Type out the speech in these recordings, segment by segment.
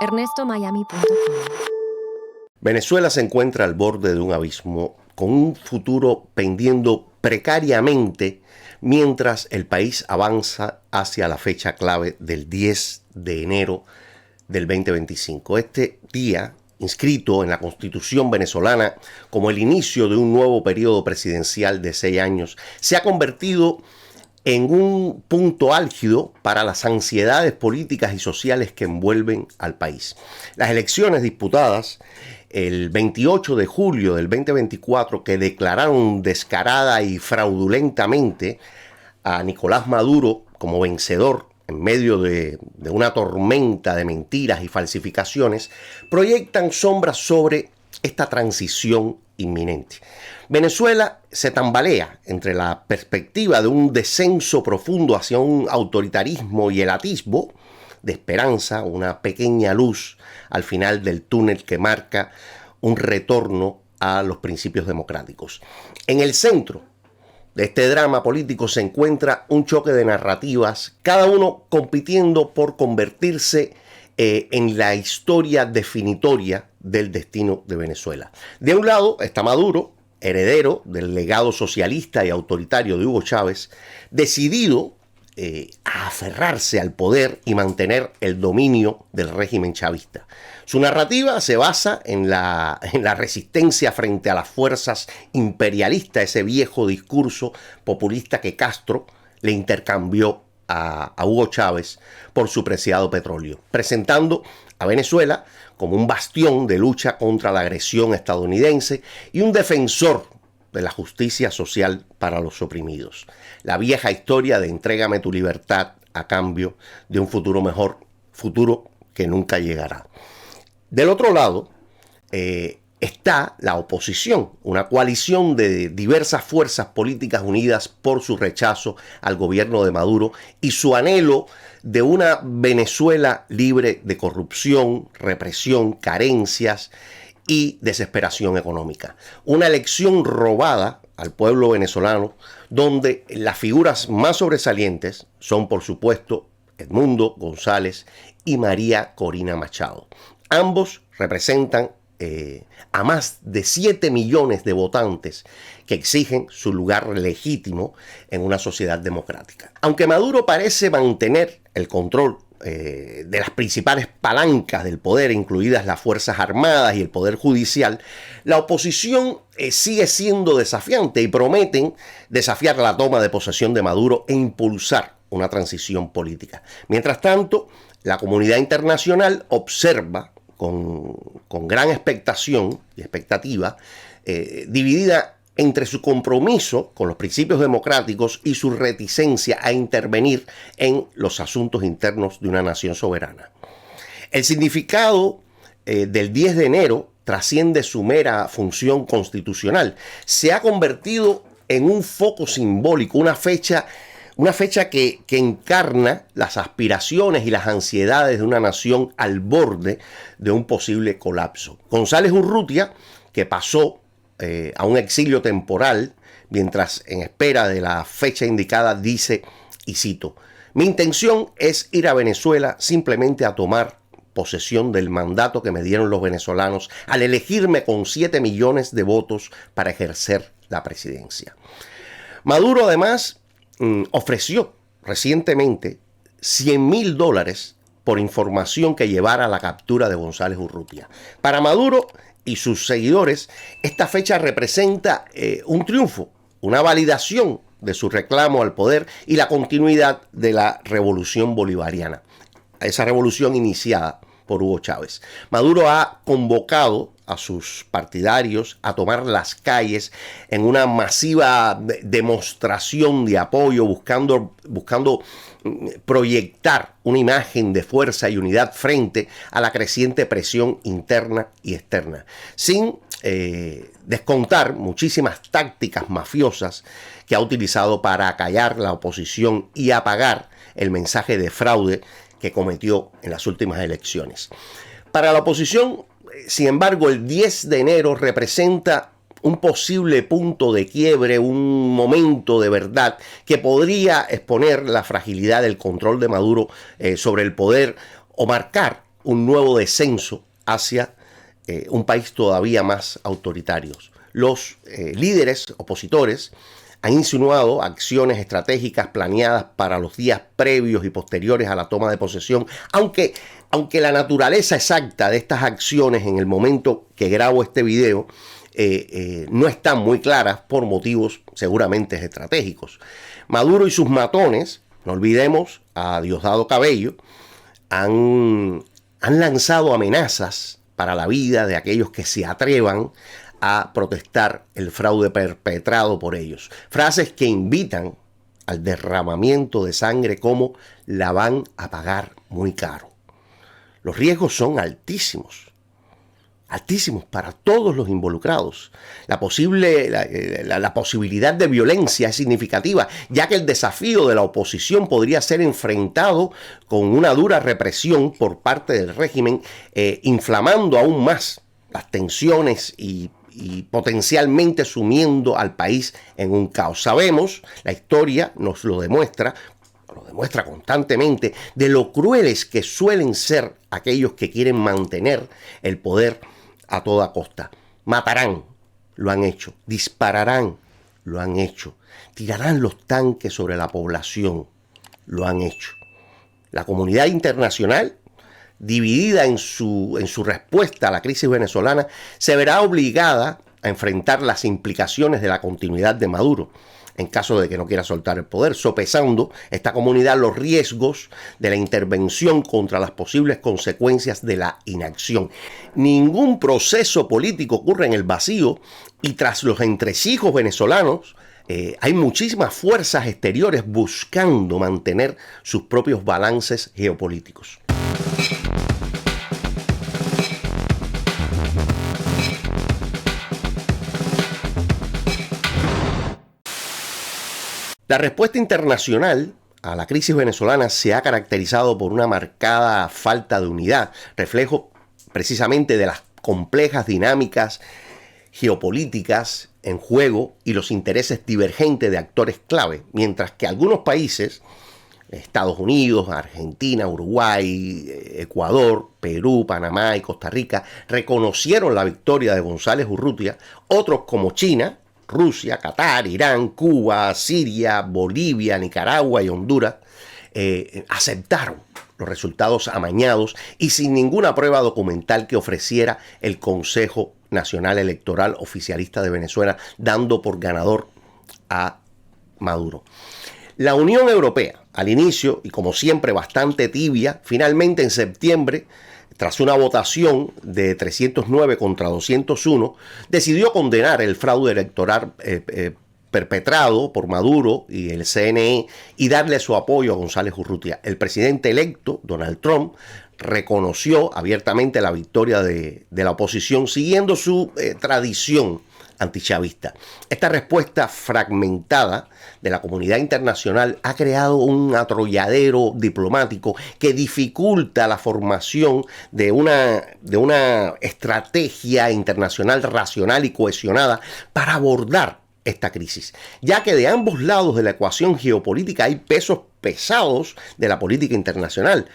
ernestomiami.com. Venezuela se encuentra al borde de un abismo, con un futuro pendiendo precariamente mientras el país avanza hacia la fecha clave del 10 de enero del 2025. Este día, inscrito en la Constitución venezolana como el inicio de un nuevo periodo presidencial de 6 años, se ha convertido en un punto álgido para las ansiedades políticas y sociales que envuelven al país. Las elecciones disputadas el 28 de julio del 2024, que declararon descarada y fraudulentamente a Nicolás Maduro como vencedor en medio de una tormenta de mentiras y falsificaciones, proyectan sombras sobre esta transición inminente. Venezuela se tambalea entre la perspectiva de un descenso profundo hacia un autoritarismo y el atisbo de esperanza, una pequeña luz al final del túnel que marca un retorno a los principios democráticos. En el centro de este drama político se encuentra un choque de narrativas, cada uno compitiendo por convertirse en la historia definitoria del destino de Venezuela. De un lado está Maduro, heredero del legado socialista y autoritario de Hugo Chávez, decidido a aferrarse al poder y mantener el dominio del régimen chavista. Su narrativa se basa en la resistencia frente a las fuerzas imperialistas, ese viejo discurso populista que Castro le intercambió a Hugo Chávez por su preciado petróleo, presentando a Venezuela como un bastión de lucha contra la agresión estadounidense y un defensor de la justicia social para los oprimidos. La vieja historia de entrégame tu libertad a cambio de un futuro mejor, futuro que nunca llegará. Del otro lado está la oposición, una coalición de diversas fuerzas políticas unidas por su rechazo al gobierno de Maduro y su anhelo de una Venezuela libre de corrupción, represión, carencias y desesperación económica. Una elección robada al pueblo venezolano, donde las figuras más sobresalientes son, por supuesto, Edmundo González y María Corina Machado. Ambos representan a más de 7 millones de votantes que exigen su lugar legítimo en una sociedad democrática. Aunque Maduro parece mantener el control de las principales palancas del poder, incluidas las Fuerzas Armadas y el Poder Judicial, la oposición sigue siendo desafiante y prometen desafiar la toma de posesión de Maduro e impulsar una transición política. Mientras tanto, la comunidad internacional observa con gran expectación y expectativa, dividida entre su compromiso con los principios democráticos y su reticencia a intervenir en los asuntos internos de una nación soberana. El significado del 10 de enero trasciende su mera función constitucional. Se ha convertido en un foco simbólico, una fecha que encarna las aspiraciones y las ansiedades de una nación al borde de un posible colapso. González Urrutia, que pasó a un exilio temporal, mientras en espera de la fecha indicada, dice, y cito: mi intención es ir a Venezuela simplemente a tomar posesión del mandato que me dieron los venezolanos al elegirme con 7 millones de votos para ejercer la presidencia. Maduro además ofreció recientemente $100,000 por información que llevara a la captura de González Urrutia. Para Maduro y sus seguidores, esta fecha representa un triunfo, una validación de su reclamo al poder y la continuidad de la revolución bolivariana, esa revolución iniciada por Hugo Chávez. Maduro ha convocado a sus partidarios a tomar las calles en una masiva demostración de apoyo, buscando proyectar una imagen de fuerza y unidad frente a la creciente presión interna y externa, sin descontar muchísimas tácticas mafiosas que ha utilizado para acallar la oposición y apagar el mensaje de fraude que cometió en las últimas elecciones. Para la oposición, sin embargo, el 10 de enero representa un posible punto de quiebre, un momento de verdad que podría exponer la fragilidad del control de Maduro sobre el poder o marcar un nuevo descenso hacia un país todavía más autoritario. Los líderes opositores han insinuado acciones estratégicas planeadas para los días previos y posteriores a la toma de posesión, aunque la naturaleza exacta de estas acciones en el momento que grabo este video no están muy claras por motivos seguramente estratégicos. Maduro y sus matones, no olvidemos a Diosdado Cabello, han lanzado amenazas para la vida de aquellos que se atrevan a protestar el fraude perpetrado por ellos. Frases que invitan al derramamiento de sangre como la van a pagar muy caro. Los riesgos son altísimos para todos los involucrados. La posibilidad de violencia es significativa, ya que el desafío de la oposición podría ser enfrentado con una dura represión por parte del régimen, inflamando aún más las tensiones y potencialmente sumiendo al país en un caos. Sabemos, la historia nos lo demuestra constantemente, de lo crueles que suelen ser aquellos que quieren mantener el poder a toda costa. Matarán, lo han hecho. Dispararán, lo han hecho. Tirarán los tanques sobre la población, lo han hecho. La comunidad internacional, dividida en su respuesta a la crisis venezolana, se verá obligada a enfrentar las implicaciones de la continuidad de Maduro, en caso de que no quiera soltar el poder, sopesando esta comunidad los riesgos de la intervención contra las posibles consecuencias de la inacción. Ningún proceso político ocurre en el vacío y tras los entresijos venezolanos, hay muchísimas fuerzas exteriores buscando mantener sus propios balances geopolíticos. La respuesta internacional a la crisis venezolana se ha caracterizado por una marcada falta de unidad, reflejo precisamente de las complejas dinámicas geopolíticas en juego y los intereses divergentes de actores clave, mientras que algunos países, Estados Unidos, Argentina, Uruguay, Ecuador, Perú, Panamá y Costa Rica, reconocieron la victoria de González Urrutia, otros como China, Rusia, Qatar, Irán, Cuba, Siria, Bolivia, Nicaragua y Honduras aceptaron los resultados amañados y sin ninguna prueba documental que ofreciera el Consejo Nacional Electoral Oficialista de Venezuela, dando por ganador a Maduro. La Unión Europea, al inicio, y como siempre bastante tibia, finalmente en septiembre, tras una votación de 309 contra 201, decidió condenar el fraude electoral perpetrado por Maduro y el CNE y darle su apoyo a González Urrutia. El presidente electo, Donald Trump, reconoció abiertamente la victoria de la oposición, siguiendo su tradición antichavista. Esta respuesta fragmentada de la comunidad internacional ha creado un atolladero diplomático que dificulta la formación de una estrategia internacional racional y cohesionada para abordar esta crisis, ya que de ambos lados de la ecuación geopolítica hay pesos pesados de la política internacional.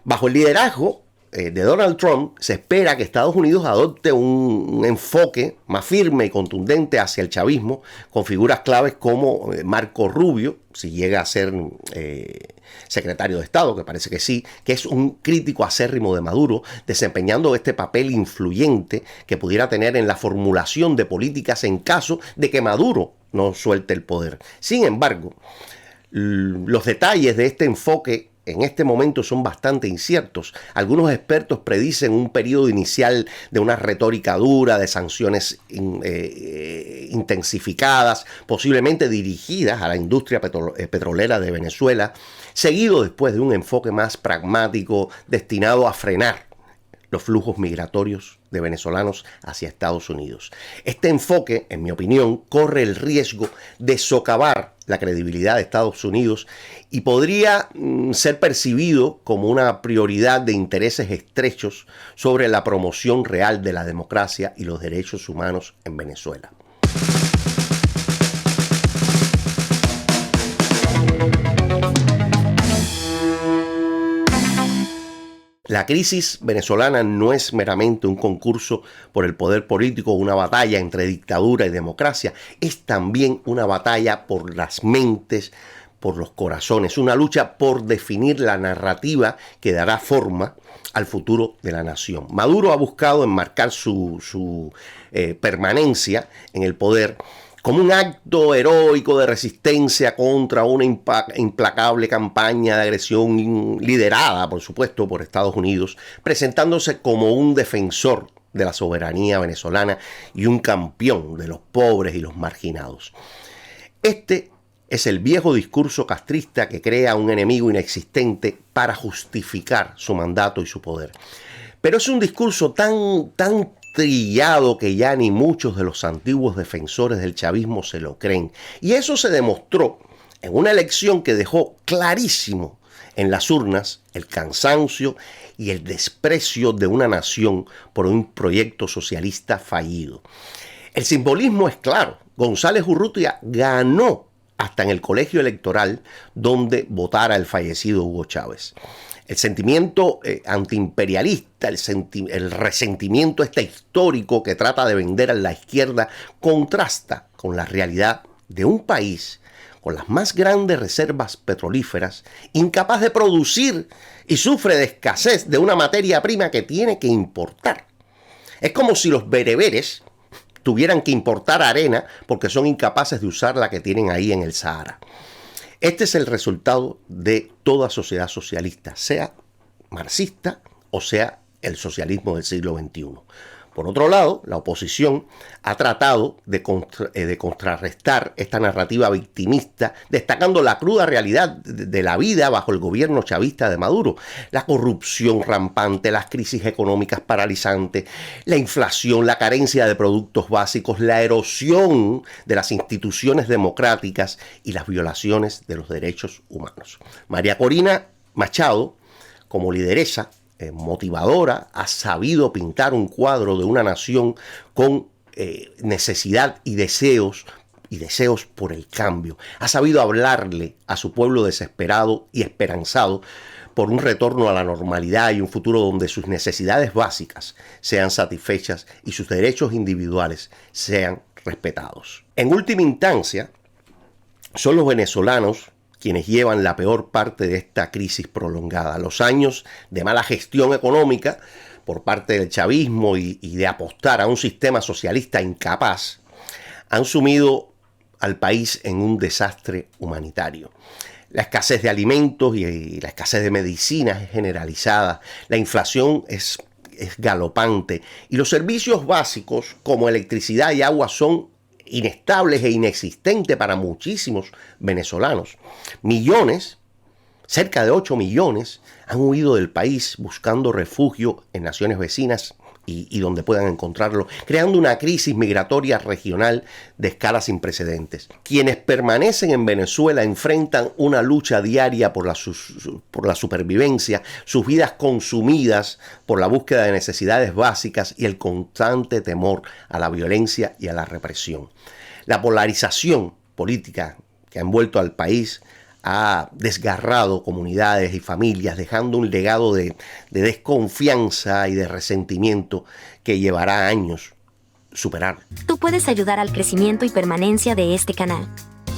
Bajo el liderazgo de Donald Trump, se espera que Estados Unidos adopte un enfoque más firme y contundente hacia el chavismo, con figuras claves como Marco Rubio, si llega a ser secretario de Estado, que parece que sí, que es un crítico acérrimo de Maduro, desempeñando este papel influyente que pudiera tener en la formulación de políticas en caso de que Maduro no suelte el poder. Sin embargo, los detalles de este enfoque en este momento son bastante inciertos. Algunos expertos predicen un periodo inicial de una retórica dura, de sanciones intensificadas, posiblemente dirigidas a la industria petrolera de Venezuela, seguido después de un enfoque más pragmático destinado a frenar los flujos migratorios de venezolanos hacia Estados Unidos. Este enfoque, en mi opinión, corre el riesgo de socavar la credibilidad de Estados Unidos y podría ser percibido como una prioridad de intereses estrechos sobre la promoción real de la democracia y los derechos humanos en Venezuela. La crisis venezolana no es meramente un concurso por el poder político, una batalla entre dictadura y democracia, es también una batalla por las mentes, por los corazones, una lucha por definir la narrativa que dará forma al futuro de la nación. Maduro ha buscado enmarcar su permanencia en el poder como un acto heroico de resistencia contra una implacable campaña de agresión liderada, por supuesto, por Estados Unidos, presentándose como un defensor de la soberanía venezolana y un campeón de los pobres y los marginados. Este es el viejo discurso castrista que crea un enemigo inexistente para justificar su mandato y su poder. Pero es un discurso tan trillado que ya ni muchos de los antiguos defensores del chavismo se lo creen. Y eso se demostró en una elección que dejó clarísimo en las urnas el cansancio y el desprecio de una nación por un proyecto socialista fallido. El simbolismo es claro. González Urrutia ganó hasta en el colegio electoral donde votara el fallecido Hugo Chávez. El sentimiento antiimperialista, el resentimiento histórico que trata de vender a la izquierda contrasta con la realidad de un país con las más grandes reservas petrolíferas, incapaz de producir y sufre de escasez de una materia prima que tiene que importar. Es como si los bereberes tuvieran que importar arena porque son incapaces de usar la que tienen ahí en el Sahara. Este es el resultado de toda sociedad socialista, sea marxista o sea el socialismo del siglo XXI. Por otro lado, la oposición ha tratado de contrarrestar esta narrativa victimista, destacando la cruda realidad de la vida bajo el gobierno chavista de Maduro. La corrupción rampante, las crisis económicas paralizantes, la inflación, la carencia de productos básicos, la erosión de las instituciones democráticas y las violaciones de los derechos humanos. María Corina Machado, como lideresa motivadora, ha sabido pintar un cuadro de una nación con necesidad y deseos por el cambio. Ha sabido hablarle a su pueblo desesperado y esperanzado por un retorno a la normalidad y un futuro donde sus necesidades básicas sean satisfechas y sus derechos individuales sean respetados. En última instancia, son los venezolanos quienes llevan la peor parte de esta crisis prolongada. Los años de mala gestión económica por parte del chavismo y de apostar a un sistema socialista incapaz han sumido al país en un desastre humanitario. La escasez de alimentos y la escasez de medicinas es generalizada, la inflación es galopante y los servicios básicos como electricidad y agua son inestables e inexistentes para muchísimos venezolanos. Millones, cerca de 8 millones, han huido del país buscando refugio en naciones vecinas y donde puedan encontrarlo, creando una crisis migratoria regional de escala sin precedentes. Quienes permanecen en Venezuela enfrentan una lucha diaria por la supervivencia, sus vidas consumidas por la búsqueda de necesidades básicas y el constante temor a la violencia y a la represión. La polarización política que ha envuelto al país ha desgarrado comunidades y familias, dejando un legado de desconfianza y de resentimiento que llevará años superar. Tú puedes ayudar al crecimiento y permanencia de este canal.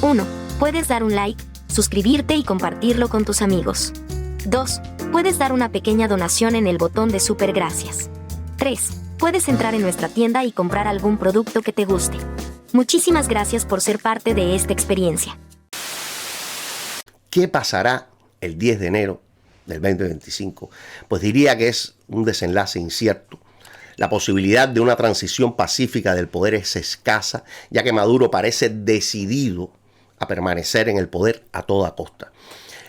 1. Puedes dar un like, suscribirte y compartirlo con tus amigos. 2. Puedes dar una pequeña donación en el botón de super gracias. 3. Puedes entrar en nuestra tienda y comprar algún producto que te guste. Muchísimas gracias por ser parte de esta experiencia. ¿Qué pasará el 10 de enero del 2025? Pues diría que es un desenlace incierto. La posibilidad de una transición pacífica del poder es escasa, ya que Maduro parece decidido a permanecer en el poder a toda costa.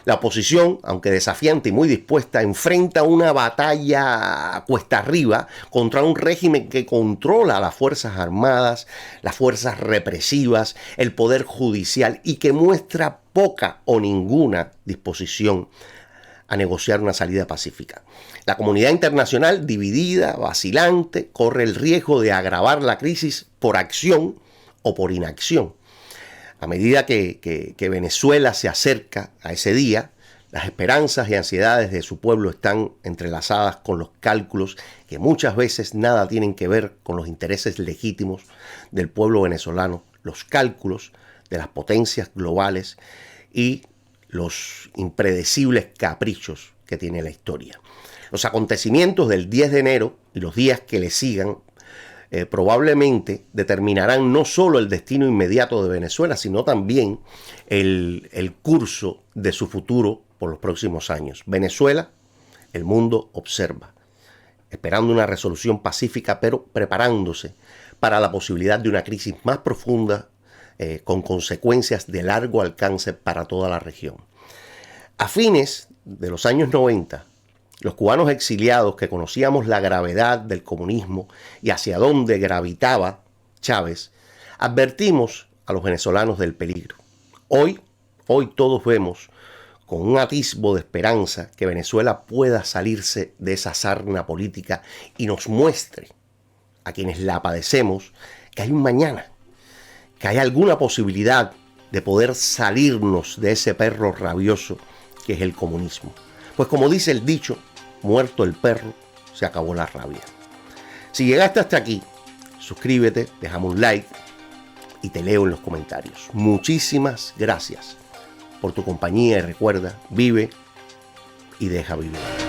La oposición, aunque desafiante y muy dispuesta, enfrenta una batalla cuesta arriba contra un régimen que controla a las Fuerzas Armadas, las fuerzas represivas, el poder judicial y que muestra poca o ninguna disposición a negociar una salida pacífica. La comunidad internacional, dividida, vacilante, corre el riesgo de agravar la crisis por acción o por inacción. A medida que Venezuela se acerca a ese día, Las esperanzas y ansiedades de su pueblo están entrelazadas con los cálculos que muchas veces nada tienen que ver con los intereses legítimos del pueblo venezolano, los cálculos de las potencias globales y los impredecibles caprichos que tiene la historia. Los acontecimientos del 10 de enero y los días que le sigan probablemente determinarán no solo el destino inmediato de Venezuela, sino también el curso de su futuro por los próximos años. Venezuela, el mundo observa, esperando una resolución pacífica, pero preparándose para la posibilidad de una crisis más profunda con consecuencias de largo alcance para toda la región. A fines de los años 90, los cubanos exiliados que conocíamos la gravedad del comunismo y hacia dónde gravitaba Chávez, advertimos a los venezolanos del peligro. Hoy todos vemos con un atisbo de esperanza que Venezuela pueda salirse de esa sarna política y nos muestre a quienes la padecemos que hay un mañana, que hay alguna posibilidad de poder salirnos de ese perro rabioso que es el comunismo. Pues como dice el dicho, muerto el perro, se acabó la rabia. Si llegaste hasta aquí, suscríbete, déjame un like y te leo en los comentarios. Muchísimas gracias por tu compañía y recuerda, vive y deja vivir.